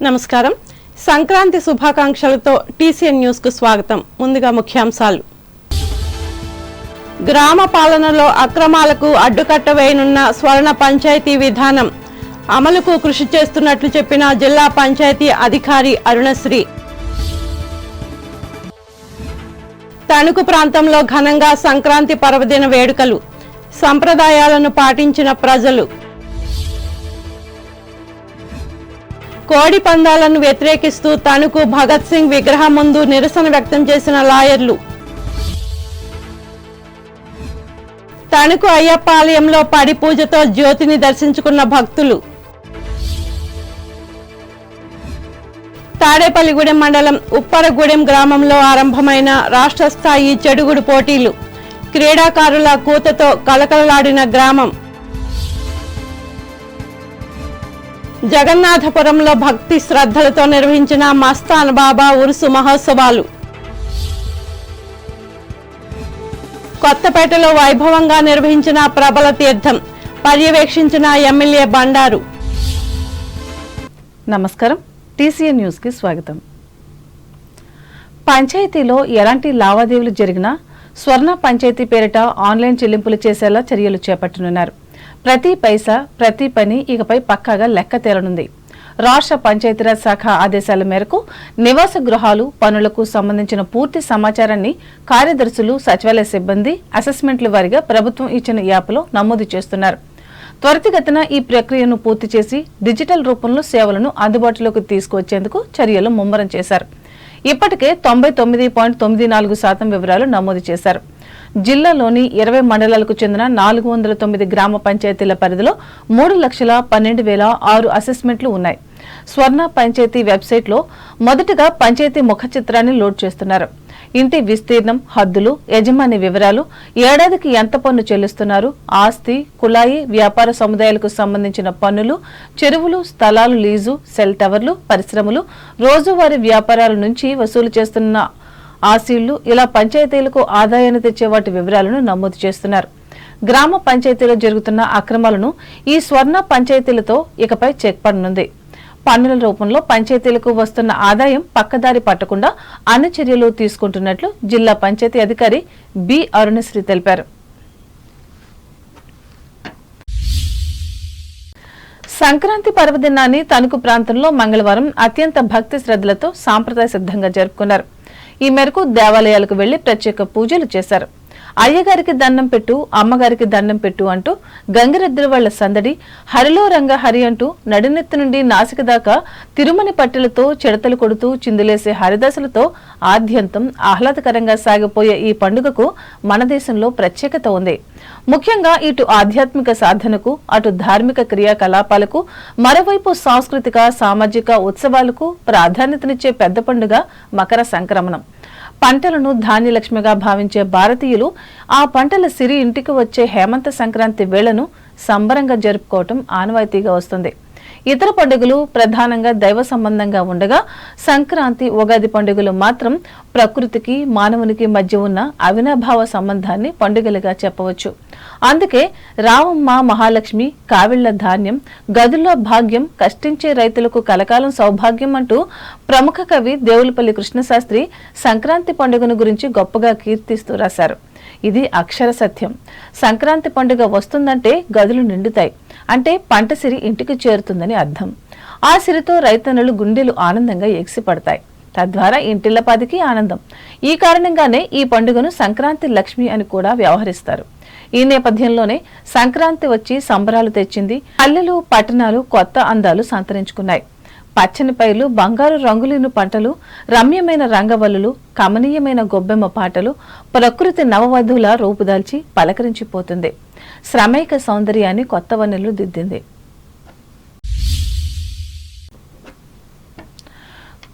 నమస్కారం. Sankranti శుభాకాంక్షలతో TCN news కు స్వాగతం. ముందుగా ముఖ్యాంశాలు. గ్రామ పాలనలో అక్రమాలకు అడ్డుకట్ట వేయనున్న స్వర్ణ పంచాయతీ విధానం అమలుకు కృషి చేస్తున్నట్లు చెప్పిన జిల్లా పంచాయతీ అధికారి అరుణశ్రీ. తణుకు ప్రాంతంలో ఘనంగా సంక్రాంతి పర్వదిన వేడుకలు, సంప్రదాయాలను పాటించిన ప్రజలు. కోడి పందాలను వ్యతిరేకిస్తూ తణుకు భగత్ సింగ్ విగ్రహం ముందు నిరసన వ్యక్తం చేసిన లాయర్లు. తణుకు అయ్యప్ప ఆలయంలో పడి పూజతో జ్యోతిని దర్శించుకున్న భక్తులు. తాడేపల్లిగూడెం మండలం ఉప్పరగూడెం గ్రామంలో ఆరంభమైన రాష్ట్ర స్థాయి చెడుగుడు పోటీలు, క్రీడాకారుల కూతతో కలకలలాడిన గ్రామం. జగన్నాథపురంలో భక్తి శ్రద్ధలతో నిర్వహించిన మస్తాన్ బాబా ఉరుసు మహోత్సవాలు. కొత్తపేటలో వైభవంగా నిర్వహించిన ప్రబల తీర్థం, పర్యవేక్షించిన ఎమ్మెల్యే బండారు. నమస్కారం. టీసీఎన్ న్యూస్ కి స్వాగతం. పంచాయతీలో ఎలాంటి లావాదేవీలు జరిగినా స్వర్ణ పంచాయతీ పేరిట ఆన్లైన్ చెల్లింపులు చేసేలా చర్యలు చేపట్టనున్నారు. ప్రతి పైసా, ప్రతి పని ఇకపై పక్కాగా లెక్క తేలనుంది. రాష్ట్ర పంచాయతీరాజ్ శాఖ ఆదేశాల మేరకు నివాస గృహాలు, పనులకు సంబంధించిన పూర్తి సమాచారాన్ని కార్యదర్శులు, సచివాలయ సిబ్బంది అసెస్మెంట్ల వారీగా ప్రభుత్వం ఇచ్చిన యాప్లో నమోదు చేస్తున్నారు. త్వరితగతిన ఈ ప్రక్రియను పూర్తి చేసి డిజిటల్ రూపంలో సేవలను అందుబాటులోకి తీసుకువచ్చేందుకు చర్యలు ముమ్మరం చేశారు. ఇప్పటికే 99.94% వివరాలు నమోదు చేశారు. జిల్లాలోని 20 మండలాలకు చెందిన 409 గ్రామ పంచాయతీల పరిధిలో 3,12,006 అసెస్మెంట్లు ఉన్నాయి. స్వర్ణ పంచాయతీ వెబ్సైట్లో మొదటగా పంచాయతీ ముఖ చిత్రాన్ని లోడ్ చేస్తున్నారు. ఇంటి విస్తీర్ణం, హద్దులు, యజమాని వివరాలు, ఏడాదికి ఎంత పన్ను చెల్లిస్తున్నారు, ఆస్తి, కుళాయి, వ్యాపార సముదాయాలకు సంబంధించిన పన్నులు, చెరువులు, స్థలాలు లీజు, సెల్ టవర్లు, పరిశ్రమలు, రోజువారీ వ్యాపారాల నుంచి వసూలు చేస్తున్న ఆశీళ్లు, ఇలా పంచాయతీలకు ఆదాయాన్ని తెచ్చే వాటి వివరాలను నమోదు చేస్తున్నారు. గ్రామ పంచాయతీలో జరుగుతున్న అక్రమాలను ఈ స్వర్ణ పంచాయతీలతో ఇకపై చెక్ పడనుంది. పన్నుల రూపంలో పంచాయతీలకు వస్తున్న ఆదాయం పక్కదారి పట్టకుండా అన్ని చర్యలు తీసుకుంటున్నట్లు జిల్లా పంచాయతీ అధికారి బి అరుణశ్రీ తెలిపారు. సంక్రాంతి పర్వదినాన్ని తణుకు ప్రాంతంలో మంగళవారం అత్యంత భక్తి శ్రద్ధలతో సాంప్రదాయ సిద్ధంగా జరుపుకున్నారు. ఈ మేరకు దేవాలయాలకు వెళ్లి ప్రత్యేక పూజలు చేశారు. అయ్యగారికి దండం పెట్టు, అమ్మగారికి దండం పెట్టు అంటూ గంగిరెద్దుల వాళ్ల సందడి, హరిలో రంగ హరి అంటూ నడినెత్తి నుండి నాసిక దాకా తిరుమని పట్టెలతో చెడతలు కొడుతూ చిందులేసే హరిదాసులతో ఆద్యంతం ఆహ్లాదకరంగా సాగిపోయే ఈ పండుగకు మన దేశంలో ప్రత్యేకత ఉంది. ముఖ్యంగా ఇటు ఆధ్యాత్మిక సాధనకు, అటు ధార్మిక క్రియాకలాపాలకు, మరోవైపు సాంస్కృతిక, సామాజిక ఉత్సవాలకు ప్రాధాన్యతనిచ్చే పెద్ద పండుగ మకర సంక్రమణం. పంటలను ధాన్యలక్ష్మిగా భావించే భారతీయులు ఆ పంటల సిరి ఇంటికి వచ్చే హేమంత సంక్రాంతి వేళను సంబరంగా జరుపుకోవటం ఆనవాయితీగా వస్తుంది. ఇతర పండుగలు ప్రధానంగా దైవ సంబంధంగా ఉండగా సంక్రాంతి, ఉగాది పండుగలు మాత్రం ప్రకృతికి, మానవునికి మధ్య ఉన్న అవినాభావ సంబంధాన్ని పండుగలుగా చెప్పవచ్చు. అందుకే రామమ్మ మహాలక్ష్మి, కావిళ్ల ధాన్యం, గదుల్లో భాగ్యం, కష్టించే రైతులకు కలకాలం సౌభాగ్యం అంటూ ప్రముఖ కవి దేవులపల్లి కృష్ణశాస్త్రి సంక్రాంతి పండుగను గురించి గొప్పగా కీర్తిస్తూ రాశారు. ఇది అక్షర సత్యం. సంక్రాంతి పండుగ వస్తుందంటే గదులు నిండుతాయి, అంటే పంట సిరి ఇంటికి చేరుతుందని అర్థం. ఆ సిరితో రైతన్నులు గుండెలు ఆనందంగా ఎగిసిపడతాయి. తద్వారా ఇంటిల్లపాదికి ఆనందం. ఈ కారణంగానే ఈ పండుగను సంక్రాంతి లక్ష్మి అని కూడా వ్యవహరిస్తారు. ఈ నేపథ్యంలోనే సంక్రాంతి వచ్చి సంబరాలు తెచ్చింది. పల్లెలు, పట్టణాలు కొత్త అందాలు సంతరించుకున్నాయి. పచ్చని పైర్లు, బంగారు రంగులీను పంటలు, రమ్యమైన రంగవల్లులు, కమనీయమైన గొబ్బెమ్మ పాటలు ప్రకృతి నవవధువుల రూపుదాల్చి పలకరించిపోతుంది. శ్రమైక సౌందర్యాన్ని కొత్త వన్నెలు దిద్దింది.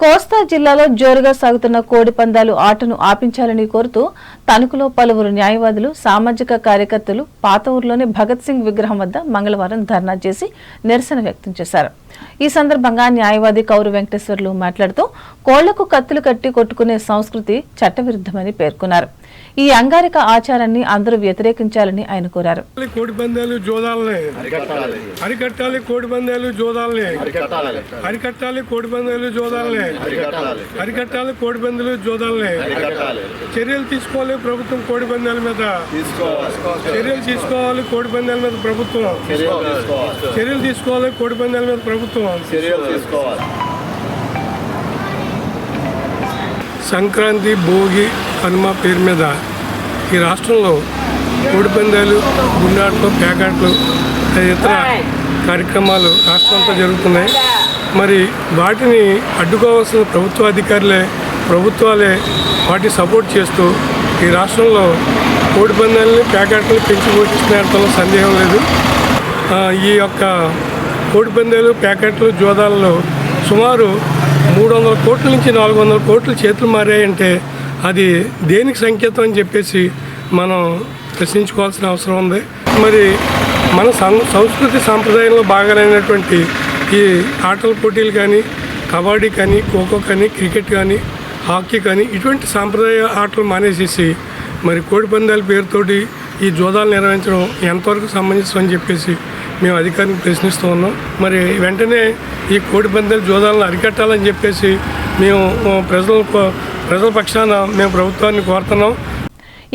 కోస్తా జిల్లాలో జోరుగా సాగుతున్న కోడి పందాలు ఆటను ఆపించాలని కోరుతూ తణుకులో పలువురు న్యాయవాదులు, సామాజిక కార్యకర్తలు పాత ఊర్లోని భగత్ సింగ్ విగ్రహం వద్ద మంగళవారం ధర్నా చేసి నిరసన వ్యక్తం చేశారు. ఈ సందర్భంగా న్యాయవాది కౌరు వెంకటేశ్వర్లు మాట్లాడుతూ కోళ్లకు కత్తులు కట్టి కొట్టుకునే సంస్కృతి చట్టవిరుద్ధమని పేర్కొన్నారు. ఈ అంగారిక ఆచారాన్ని అందరూ వ్యతిరేకించాలని ఆయన కోరారు. కోడి పందాలు జోదాలని అరికట్టాలి, కోడి పందాలు జోదాలని అరికట్టాలి, కోడి పందాలు జోదాలని అరికట్టాలి, కోడి పందాలు జోదాలని చర్యలు తీసుకోవాలి ప్రభుత్వం కోడి పందాల మీద చర్యలు తీసుకోవాలి, కోడి పందాల మీద ప్రభుత్వం చర్యలు తీసుకోవాలి, కోడి పందాల మీద ప్రభుత్వం సంక్రాంతి, భోగి, కనుమ పేరు మీద ఈ రాష్ట్రంలో కోడి పందాలు, గుండాట్లు, పేకాట్లు ఇతర కార్యక్రమాలు రాష్ట్రం అంతా జరుగుతున్నాయి. మరి వాటిని అడ్డుకోవాల్సిన ప్రభుత్వ అధికారులే, ప్రభుత్వాలే వాటిని సపోర్ట్ చేస్తూ ఈ రాష్ట్రంలో కోడి పందాలని, పేకాట్లని పెంచి పోషిస్తున్న సందేహం లేదు. ఈ యొక్క కోడి పందాలు, పేకాట్లు, జోదాలలో సుమారు 300 కోట్ల నుంచి 400 కోట్లు చేతులు మారాయంటే అది దేనికి సంకేతం అని చెప్పేసి మనం ప్రశ్నించుకోవాల్సిన అవసరం ఉంది. మరి మన సంస్కృతి సాంప్రదాయంలో భాగాలైనటువంటి ఈ ఆటల పోటీలు కానీ, కబడ్డీ కానీ, ఖోఖో కానీ, క్రికెట్ కానీ, హాకీ కానీ ఇటువంటి సాంప్రదాయ ఆటలు మానేసేసి మరి కోడి పందాల పేరుతోటి ఈ జోదాలు నిర్వహించడం ఎంతవరకు సమంజసం అని చెప్పేసి మేము అధికారిని ప్రశ్నిస్తూ ఉన్నాం. మరి వెంటనే ఈ కోడి పందాల జోదాలను అరికట్టాలని చెప్పేసి మేము ప్రజల పక్షాన మేము ప్రభుత్వాన్ని కోరుతున్నాం.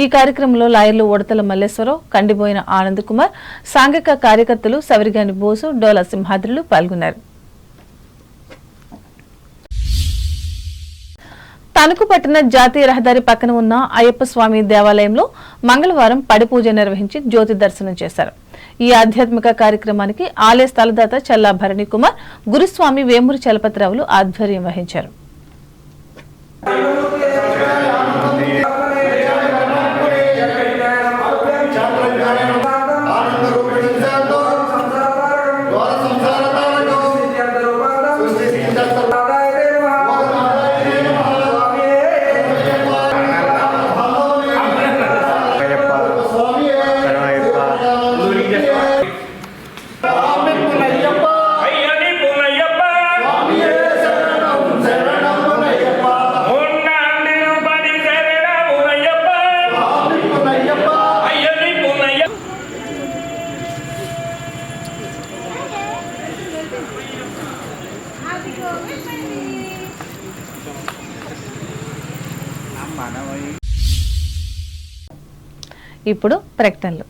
ఈ కార్యక్రమంలో లాయర్లు ఉడతల మల్లేశ్వరరావు, కండిపోయిన ఆనంద్ కుమార్, సాంఘిక కార్యకర్తలు సవరిగాని బోసు, డోలా సింహాద్రులు పాల్గొన్నారు. తణుకు పట్టణ జాతీయ రహదారి పక్కన ఉన్న అయ్యప్ప స్వామి దేవాలయంలో మంగళవారం పడి పూజ నిర్వహించి జ్యోతి దర్శనం చేశారు. ఈ ఆధ్యాత్మిక కార్యక్రమానికి ఆలయ స్థలదాత చల్లా భరణి కుమార్, గురుస్వామి వేమూరి చలపతిరావులు ఆధ్వర్యం వహించారు. ఇప్పుడు ప్రకటనలు.